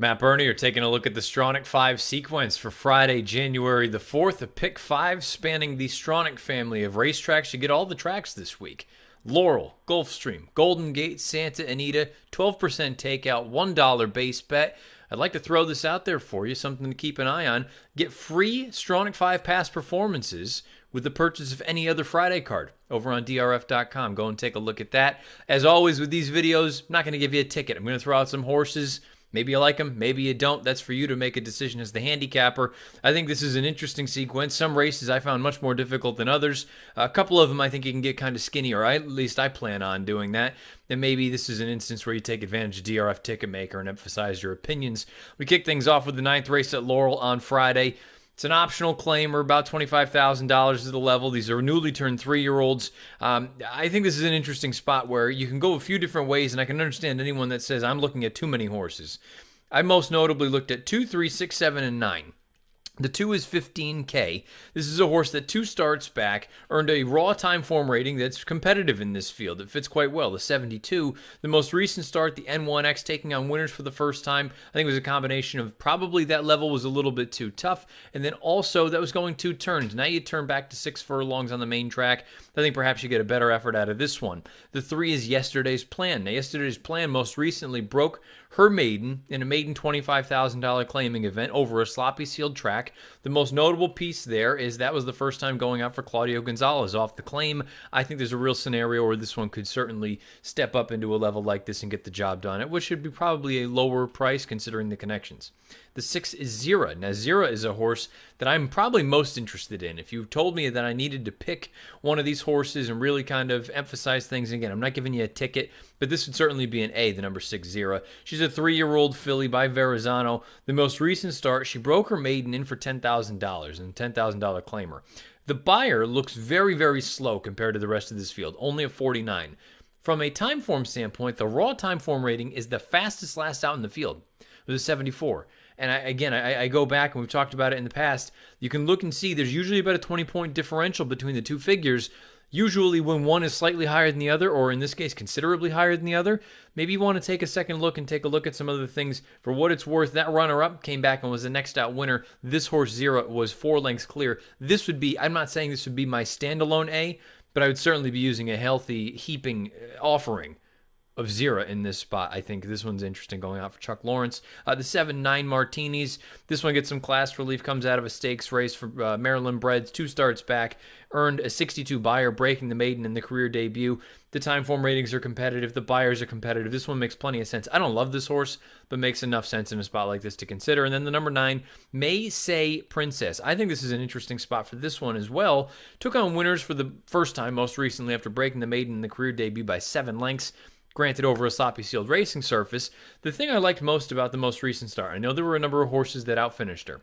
Matt Burney are taking a look at the Stronach 5 sequence for Friday, January the 4th. A pick 5 spanning the Stronach family of racetracks. You get all the tracks this week. Laurel, Gulfstream, Golden Gate, Santa Anita, 12% takeout, $1 base bet. I'd like to throw this out there for you, something to keep an eye on. Get free Stronach 5 past performances with the purchase of any other Friday card over on DRF.com. Go and take a look at that. As always with these videos, I'm not going to give you a ticket. I'm going to throw out some horses. Maybe you like them, maybe you don't. That's for you to make a decision as the handicapper. I think this is an interesting sequence. Some races I found much more difficult than others. A couple of them I think you can get kind of skinny, or at least I plan on doing that. And maybe this is an instance where you take advantage of DRF Ticketmaker and emphasize your opinions. We kick things off with the 9th race at Laurel on Friday. It's an optional claim, or about $25,000 is the level. These are newly turned 3-year-olds. I think this is an interesting spot where you can go a few different ways, and I can understand anyone that says, I'm looking at too many horses. I most notably looked at 2, 3, 6, 7, and 9. The 2 is $15K. This is a horse that 2 starts back earned a raw time form rating that's competitive in this field. It fits quite well, the 72. The most recent start, the N1X, taking on winners for the first time. I think it was a combination of probably that level was a little bit too tough, and then also that was going 2 turns. Now you turn back to 6 furlongs on the main track. I think perhaps you get a better effort out of this one. The 3 is Yesterday's Plan. Now, Yesterday's Plan most recently broke her maiden in a maiden $25,000 claiming event over a sloppy sealed track. The most notable piece there is that was the first time going out for Claudio Gonzalez off the claim. I think there's a real scenario where this one could certainly step up into a level like this and get the job done, which should be probably a lower price considering the connections. The 6 is Zira. Now, Zira is a horse that I'm probably most interested in. If you told me that I needed to pick one of these horses and really kind of emphasize things, again, I'm not giving you a ticket, but this would certainly be an A, the number 6, Zira. She's a 3-year-old filly by Verrazano. The most recent start, she broke her maiden in for $10,000 and $10,000 claimer. The buyer looks very, very slow compared to the rest of this field, only a 49. From a time form standpoint, the raw time form rating is the fastest last out in the field with a 74. And I go back, and we've talked about it in the past. You can look and see there's usually about a 20-point differential between the two figures. Usually when one is slightly higher than the other, or in this case, considerably higher than the other, maybe you want to take a second look and take a look at some other things. For what it's worth, that runner-up came back and was the next out winner. This horse, Zira, was 4 lengths clear. This would be, I'm not saying this would be my standalone A, but I would certainly be using a healthy heaping offering of Zira in this spot. I think this one's interesting going out for Chuck Lawrence. The 7-9 Martinis. This one gets some class relief, comes out of a stakes race for Maryland Breds. 2 starts back, earned a 62 buyer, breaking the maiden in the career debut. The time form ratings are competitive. The buyers are competitive. This one makes plenty of sense. I don't love this horse, but makes enough sense in a spot like this to consider. And then the number 9, May Say Princess. I think this is an interesting spot for this one as well. Took on winners for the first time, most recently, after breaking the maiden in the career debut by 7 lengths. Granted, over a sloppy sealed racing surface. The thing I liked most about the most recent start, I know there were a number of horses that outfinished her,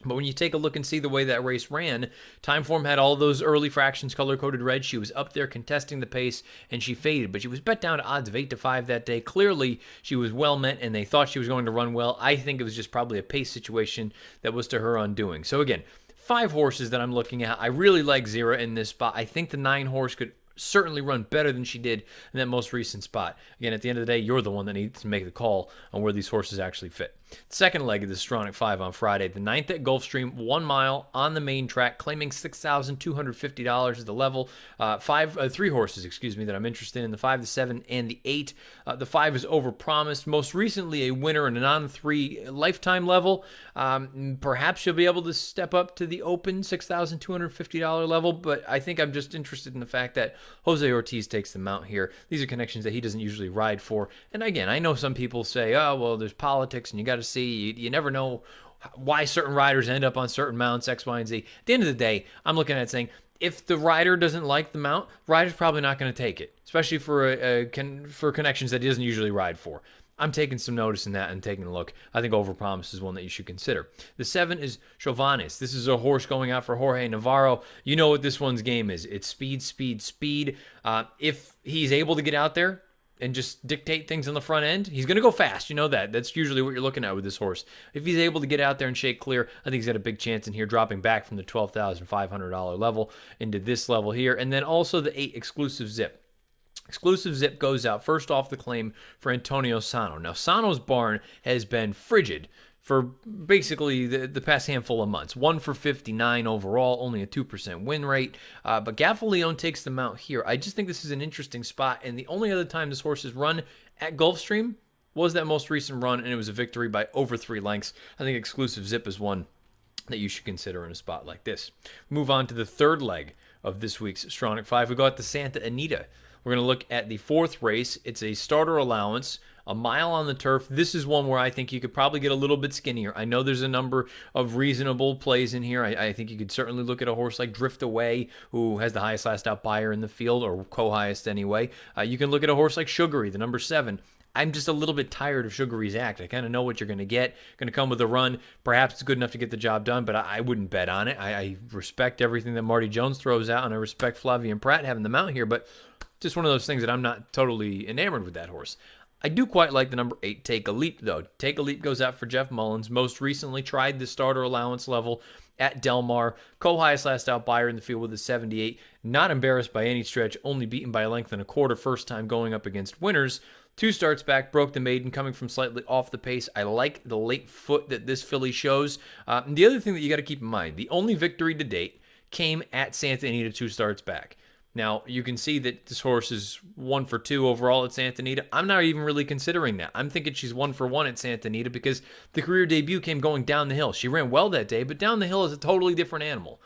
but when you take a look and see the way that race ran, Timeform had all those early fractions color-coded red. She was up there contesting the pace, and she faded, but she was bet down to odds of 8-5 that day. Clearly, she was well meant, and they thought she was going to run well. I think it was just probably a pace situation that was to her undoing. So again, 5 horses that I'm looking at. I really like Zira in this spot. I think the 9 horse could certainly run better than she did in that most recent spot. Again, at the end of the day, you're the one that needs to make the call on where these horses actually fit. Second leg of the Stronach 5 on Friday, the 9th at Gulfstream, 1 mile on the main track, claiming $6,250 is the level. 3 horses, that I'm interested in, the 5, the 7, and the 8. The 5 is overpromised. Most recently, a winner in a non-3 lifetime level. Perhaps you'll be able to step up to the open $6,250 level, but I think I'm just interested in the fact that Jose Ortiz takes the mount here. These are connections that he doesn't usually ride for. And again, I know some people say, oh, well, there's politics and you got to see. You never know why certain riders end up on certain mounts, X, Y, and Z. At the end of the day, I'm looking at it saying, if the rider doesn't like the mount, the rider's probably not going to take it, especially for connections that he doesn't usually ride for. I'm taking some notice in that and taking a look. I think overpromise is one that you should consider. The 7 is Chauvanes. This is a horse going out for Jorge Navarro. You know what this one's game is. It's speed, speed, speed. If he's able to get out there and just dictate things on the front end, he's going to go fast. You know that. That's usually what you're looking at with this horse. If he's able to get out there and shake clear, I think he's got a big chance in here, dropping back from the $12,500 level into this level here. And then also the 8 Exclusive Zip. Exclusive Zip goes out first off the claim for Antonio Sano. Now, Sano's barn has been frigid for basically the past handful of months. 1 for 59 overall, only a 2% win rate. But Gaffalione takes them out here. I just think this is an interesting spot. And the only other time this horse has run at Gulfstream was that most recent run, and it was a victory by over 3 lengths. I think Exclusive Zip is one that you should consider in a spot like this. Move on to the third leg of this week's Stronach 5. We go out to Santa Anita. We're going to look at the fourth race. It's a starter allowance, a mile on the turf. This is one where I think you could probably get a little bit skinnier. I know there's a number of reasonable plays in here. I think you could certainly look at a horse like Drift Away, who has the highest last out buyer in the field, or co-highest anyway. You can look at a horse like Sugary, the number 7. I'm just a little bit tired of Sugary's act. I kind of know what you're going to get. Going to come with a run. Perhaps it's good enough to get the job done, but I wouldn't bet on it. I respect everything that Marty Jones throws out, and I respect Flavien Prat having them out here, but just one of those things that I'm not totally enamored with that horse. I do quite like the number 8, Take a Leap, though. Take a Leap goes out for Jeff Mullins. Most recently tried the starter allowance level at Del Mar. Co-highest last out buyer in the field with a 78. Not embarrassed by any stretch, only beaten by a length and a quarter first time going up against winners. 2 starts back, broke the maiden, coming from slightly off the pace. I like the late foot that this filly shows. And the other thing that you got to keep in mind, the only victory to date came at Santa Anita 2 starts back. Now, you can see that this horse is 1 for 2 overall at Santa Anita. I'm not even really considering that. I'm thinking she's 1 for 1 at Santa Anita because the career debut came going down the hill. She ran well that day, but down the hill is a totally different animal.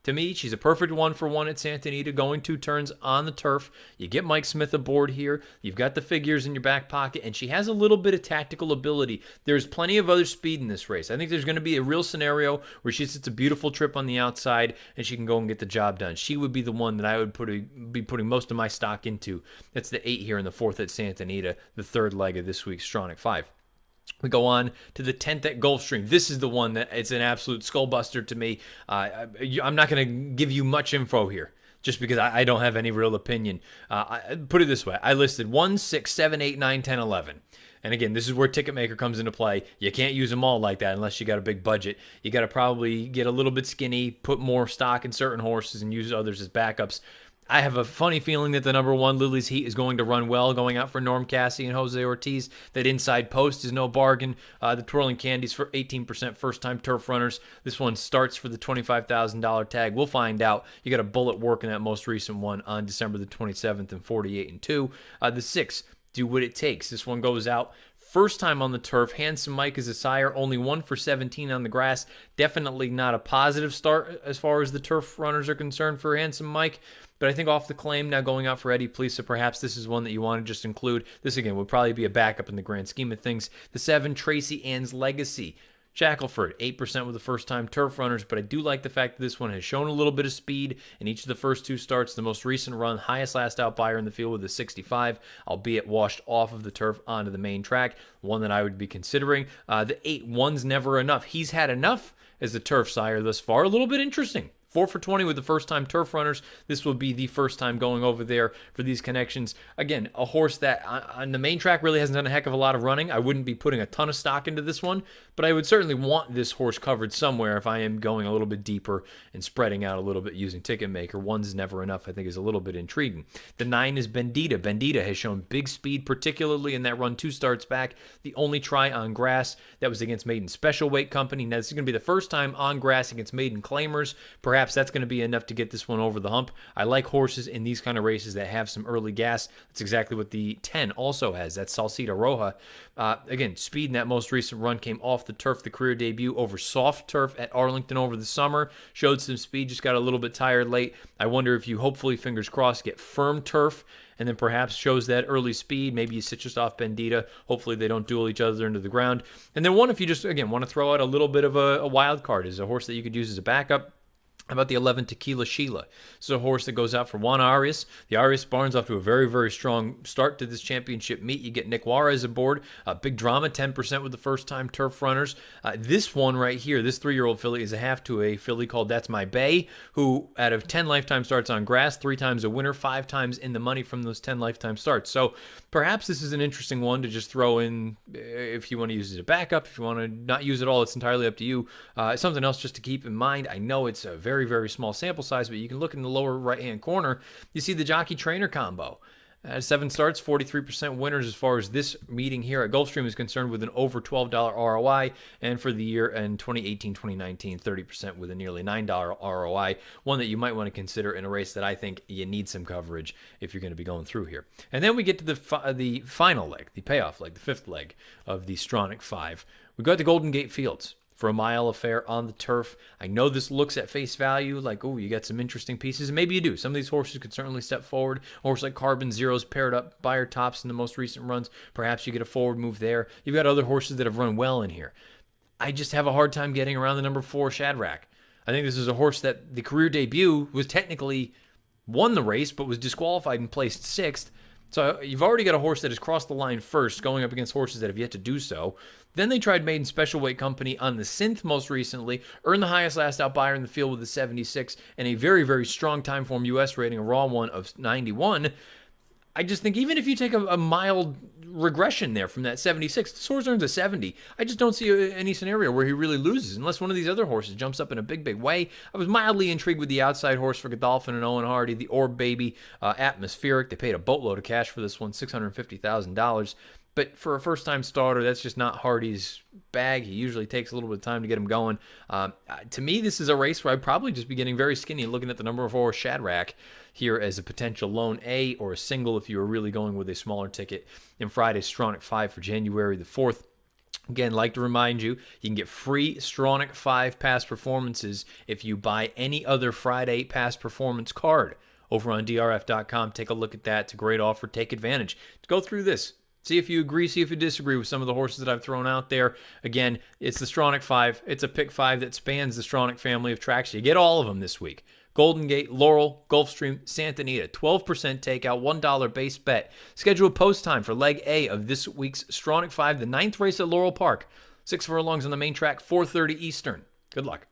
To me, she's a perfect 1 for 1 at Santa Anita, going 2 turns on the turf. You get Mike Smith aboard here. You've got the figures in your back pocket, and she has a little bit of tactical ability. There's plenty of other speed in this race. I think there's going to be a real scenario where she sits a beautiful trip on the outside, and she can go and get the job done. She would be the one that I would be putting most of my stock into. That's the 8 here in the 4th at Santa Anita, the third leg of this week's Stronach 5. We go on to the 10th at Gulfstream. This is the one that it's an absolute skullbuster to me. I'm not going to give you much info here just because I don't have any real opinion. Put it this way. I listed 1, 6, 7, 8, 9, 10, 11. And again, this is where Ticketmaker comes into play. You can't use them all like that unless you got a big budget. You got to probably get a little bit skinny, put more stock in certain horses, and use others as backups. I have a funny feeling that the number 1, Lily's Heat, is going to run well, going out for Norm Cassie and Jose Ortiz. That inside post is no bargain. The Twirling Candies for 18% first-time turf runners. This one starts for the $25,000 tag. We'll find out. You got a bullet work in that most recent one on December the 27th and 48-2. The 6, Do What It Takes. This one goes out first time on the turf. Handsome Mike is a sire, only 1 for 17 on the grass. Definitely not a positive start as far as the turf runners are concerned for Handsome Mike. But I think off the claim, now going out for Eddie Plesa, perhaps this is one that you want to just include. This, again, would probably be a backup in the grand scheme of things. The 7, Tracy Ann's Legacy. Shackelford, 8% with the first-time turf runners, but I do like the fact that this one has shown a little bit of speed in each of the first 2 starts. The most recent run, highest last out buyer in the field with a 65, albeit washed off of the turf onto the main track. One that I would be considering. The 8, One's Never Enough. He's had enough as the turf sire thus far. A little bit interesting. 4 for 20 with the first-time turf runners. This will be the first time going over there for these connections. Again, a horse that on the main track really hasn't done a heck of a lot of running. I wouldn't be putting a ton of stock into this one, but I would certainly want this horse covered somewhere if I am going a little bit deeper and spreading out a little bit using Ticketmaker. One's Never Enough, I think, is a little bit intriguing. The 9 is Bendita. Bendita has shown big speed, particularly in that run 2 starts back. The only try on grass, that was against Maiden Special Weight Company. Now, this is going to be the first time on grass against Maiden Claimers. Perhaps that's going to be enough to get this one over the hump. I like horses in these kind of races that have some early gas. That's exactly what the 10 also has. That's Salsita Roja. Again, speed in that most recent run came off the turf. The career debut over soft turf at Arlington over the summer. Showed some speed, just got a little bit tired late. I wonder if you, hopefully, fingers crossed, get firm turf and then perhaps shows that early speed. Maybe you sit just off Bendita. Hopefully they don't duel each other into the ground. And then one, if you just, again, want to throw out a little bit of a wild card, is a horse that you could use as a backup. How about the 11, Tequila Sheila? This is a horse that goes out for Juan Arias. The Arias barn's off to a very, very strong start to this championship meet. You get Nick Juarez aboard. Big drama, 10% with the first-time turf runners. This one right here, this 3-year-old filly, is a half to a filly called That's My Bay, who out of 10 lifetime starts on grass, 3 times a winner, 5 times in the money from those 10 lifetime starts. So perhaps this is an interesting one to just throw in if you want to use it as a backup. If you want to not use it all, it's entirely up to you. Something else just to keep in mind. I know it's a very, very small sample size, but you can look in the lower right-hand corner. You see the jockey-trainer combo. 7 starts, 43% winners as far as this meeting here at Gulfstream is concerned, with an over $12 ROI. And for the year in 2018, 2019, 30% with a nearly $9 ROI. One that you might want to consider in a race that I think you need some coverage if you're going to be going through here. And then we get to the final leg, the payoff leg, the fifth leg of the Stronach 5. We got the Golden Gate Fields for a mile affair on the turf. I know this looks at face value like, oh, you got some interesting pieces, and maybe you do. Some of these horses could certainly step forward. A horse like Carbon Zero's paired up by her tops in the most recent runs. Perhaps you get a forward move there. You've got other horses that have run well in here. I just have a hard time getting around the number 4 Shadrach. I think this is a horse that the career debut was technically won the race, but was disqualified and placed 6th. So you've already got a horse that has crossed the line first, going up against horses that have yet to do so. Then they tried Maiden Special Weight Company on the synth most recently, earned the highest last out buyer in the field with a 76, and a very, very strong time form U.S. rating, a raw one of 91. I just think even if you take a mild regression there from that 76, this horse earns a 70. I just don't see any scenario where he really loses unless one of these other horses jumps up in a big, big way. I was mildly intrigued with the outside horse for Godolphin and Owen Hardy, the Orb Baby, Atmospheric. They paid a boatload of cash for this one, $650,000. But for a first-time starter, that's just not Hardy's bag. He usually takes a little bit of time to get him going. To me, this is a race where I'd probably just be getting very skinny looking at the number 4 Shadrach here as a potential lone A or a single if you were really going with a smaller ticket in Friday's Stronach 5 for January the 4th. Again, like to remind you, you can get free Stronach 5 past performances if you buy any other Friday past performance card over on DRF.com. Take a look at that. It's a great offer. Take advantage. Go through this. See if you agree, see if you disagree with some of the horses that I've thrown out there. Again, it's the Stronach 5. It's a pick 5 that spans the Stronach family of tracks. You get all of them this week. Golden Gate, Laurel, Gulfstream, Santa Anita. 12% takeout, $1 base bet. Scheduled post time for leg A of this week's Stronach 5, the 9th race at Laurel Park. 6 furlongs on the main track, 4:30 Eastern. Good luck.